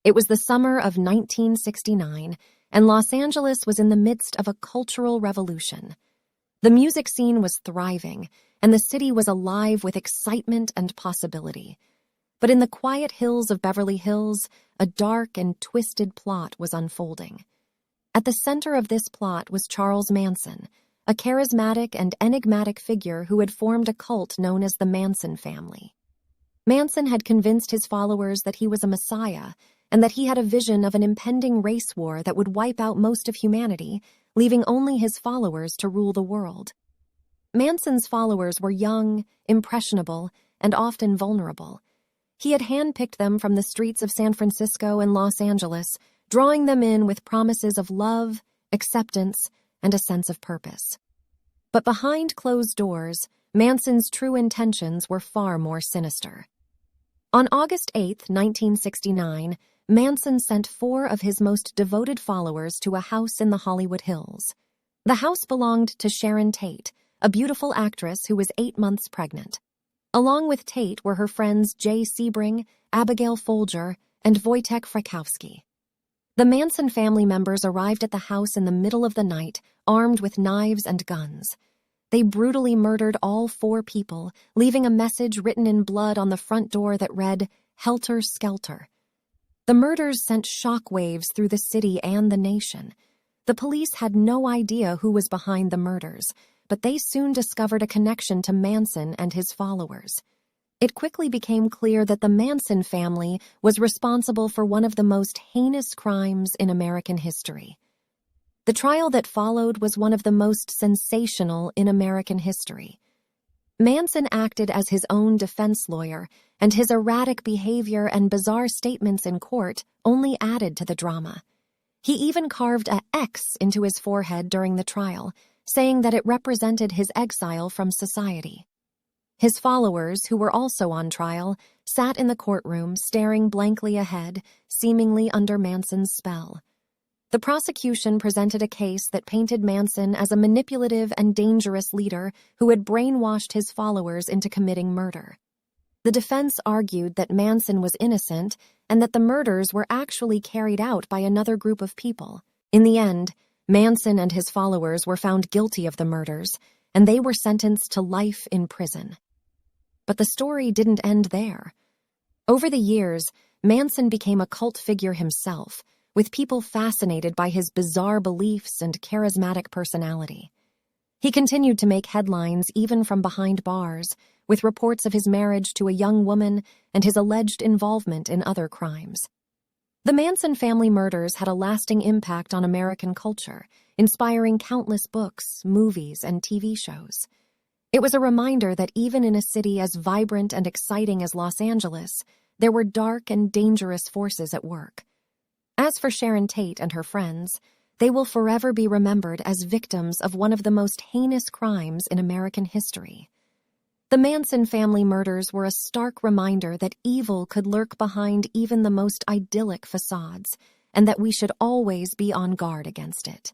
It was the summer of 1969, and Los Angeles was in the midst of a cultural revolution. The music scene was thriving, and the city was alive with excitement and possibility. But in the quiet hills of Beverly Hills, a dark and twisted plot was unfolding. At the center of this plot was Charles Manson, a charismatic and enigmatic figure who had formed a cult known as the Manson Family. Manson had convinced his followers that he was a messiah and that he had a vision of an impending race war that would wipe out most of humanity, leaving only his followers to rule the world. Manson's followers were young, impressionable, and often vulnerable. He had handpicked them from the streets of San Francisco and Los Angeles, drawing them in with promises of love, acceptance, and a sense of purpose. But behind closed doors, Manson's true intentions were far more sinister. On August 8, 1969, Manson sent 4 of his most devoted followers to a house in the Hollywood Hills. The house belonged to Sharon Tate, a beautiful actress who was 8 months pregnant. Along with Tate were her friends Jay Sebring, Abigail Folger, and Wojtek Frykowski. The Manson family members arrived at the house in the middle of the night, armed with knives and guns. They brutally murdered all 4 people, leaving a message written in blood on the front door that read, "Helter Skelter." The murders sent shockwaves through the city and the nation. The police had no idea who was behind the murders, but they soon discovered a connection to Manson and his followers. It quickly became clear that the Manson family was responsible for one of the most heinous crimes in American history. The trial that followed was one of the most sensational in American history. Manson acted as his own defense lawyer, and his erratic behavior and bizarre statements in court only added to the drama. He even carved an X into his forehead during the trial, saying that it represented his exile from society. His followers, who were also on trial, sat in the courtroom staring blankly ahead, seemingly under Manson's spell. The prosecution presented a case that painted Manson as a manipulative and dangerous leader who had brainwashed his followers into committing murder. The defense argued that Manson was innocent and that the murders were actually carried out by another group of people. In the end, Manson and his followers were found guilty of the murders, and they were sentenced to life in prison. But the story didn't end there. Over the years, Manson became a cult figure himself, with people fascinated by his bizarre beliefs and charismatic personality. He continued to make headlines even from behind bars, with reports of his marriage to a young woman and his alleged involvement in other crimes. The Manson family murders had a lasting impact on American culture, inspiring countless books, movies, and TV shows. It was a reminder that even in a city as vibrant and exciting as Los Angeles, there were dark and dangerous forces at work. As for Sharon Tate and her friends, they will forever be remembered as victims of one of the most heinous crimes in American history. The Manson family murders were a stark reminder that evil could lurk behind even the most idyllic facades, and that we should always be on guard against it.